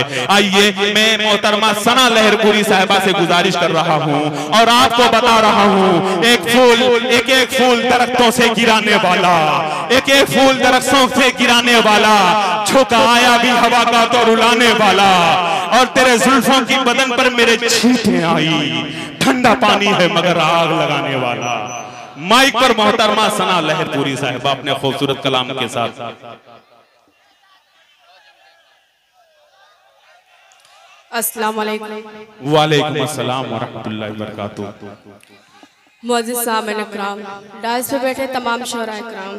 है। आइए मैं मोहतरमा सना लहरपुरी साहिबा से गुजारिश कर रहा हूँ और आपको बता रहा हूँ, एक एक फूल दरख्तों से गिराने वाला, एक फूल दरख्तों से गिराने वाला, झुका आया भी हवा का तो रुलाने वाला, और तेरे जुल्फों की बदन पर मेरे छींटे आई, ठंडा पानी है मगर आग लगाने वाला। माइक पर मोहतरमा सना लहरपुरी साहिबा अपने खूबसूरत कलाम के साथ। अस्सलाम वालेकुम। वालेकुम अस्सलाम व रहमतुल्लाहि व बरकातुहू। मुअज़्ज़िज़ सामईन इकराम, डाइस पे बैठे तमाम शोरा इकराम,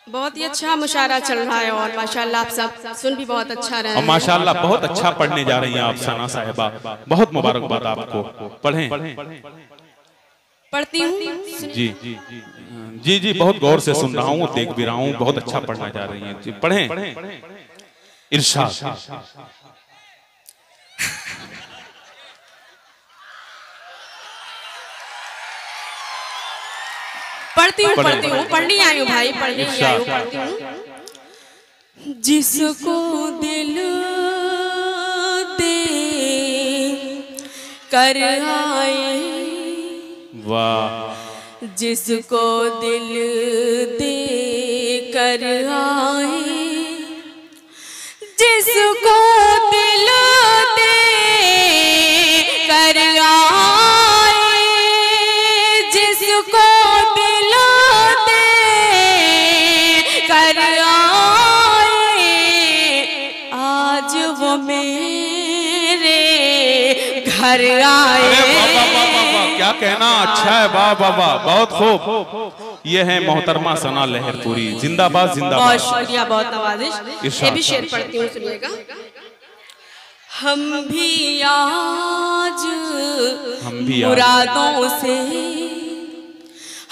बहुत ही अच्छा मुशायरा चल रहा है और माशाल्लाह आप सब सुन भी बहुत अच्छा रहे हैं। और माशाल्लाह बहुत अच्छा पढ़ने जा रही हैं आप सना साहिबा, बहुत मुबारकबाद आपको। पढ़ें। पढ़ती हूँ जी जी जी, बहुत गौर से सुन रहा हूँ, देख भी रहा हूँ, बहुत अच्छा पढ़ना जा रही हैं। जी पढ़ें। इरशाद। पढ़ती हूँ पढ़नी आई हूँ भाई, पढ़नी आई हूँ, पढ़ती हूँ। जिसको दिल दे कर आए, वाह, जिसको दिल दे कर आए, जिसको दिल दे कर आए, जिसको दिल दे कर आए, आज वो मेरे घर आए। क्या कहना, अच्छा है, वाह वाह वाह, बहुत खूब। ये है मोहतरमा सना लहरपुरी, जिंदाबाद जिंदाबाद। बहुत शुक्रिया, बहुत नवाजिश। ये भी शेर पढ़ती हूँ, सुनिएगा। हम भी आज मुरादों से,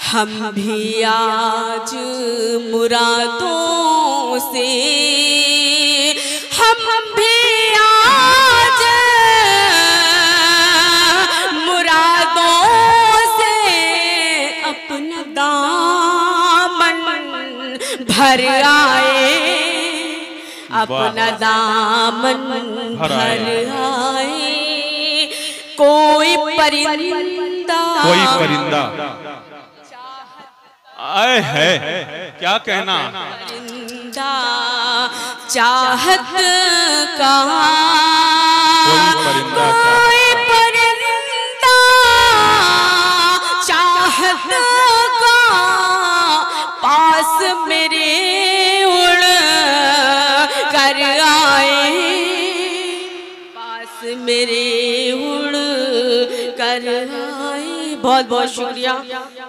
हम भी आज मुरादों से, हम भी आज मुरादों से अपना दामन भर आए, अपना दामन भर आए। कोई परिंदा आए है, क्या कहना, परिंदा चाहत का, कोई परिंदा चाहत का, पास मेरे उड़ कर आए, पास मेरे उड़ कर आए। बहुत बहुत शुक्रिया,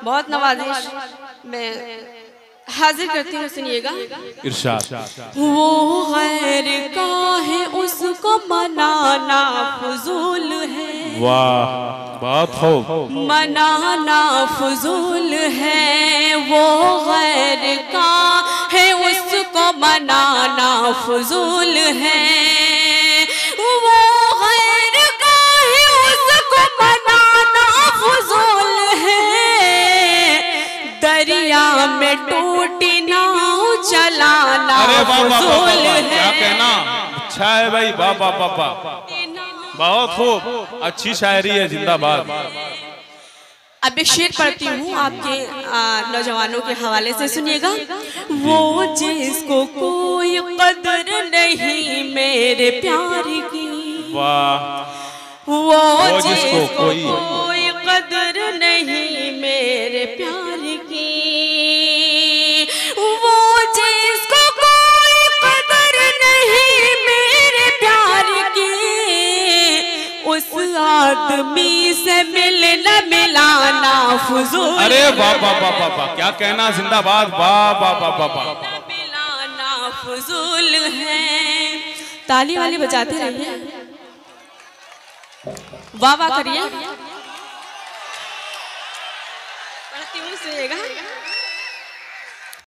बहुत नवाजिश। मैं हाजिर करती हूँ, सुनिएगा। इरशाद। वो गैर का है उसको मनाना फजूल है, वाह, बहुत खूब। मनाना फजूल है, वो गैर का है उसको मनाना फजूल है, वो गैर का है उसको मनाना फजूल है। दरिया में टूटी नाव चलाना फजूल है। क्या कहना, अच्छा है भाई, वाह वाह वाह वाह, बहुत खूब, अच्छी शायरी है, जिंदाबाद। अब एक शेर पढ़ती हूँ आपके नौजवानों के हवाले से, सुनिएगा। वो जिसको कोई कदर नहीं मेरे प्यार की, वाह, वो जिसको कोई कदर नहीं मेरे प्यार की, वो जिसको कोई कदर नहीं मेरे प्यार की, उस आदमी से मिलना मिलाना फजूल। अरे वाह वाह वाह वाह वाह, क्या कहना, जिंदाबाद, वाह वाह वाह वाह वाह, मिलाना फजूल है। ताली वाली बजाते रहिए, वाह वाह करिए। पढ़ती हूँ, सुनिएगा।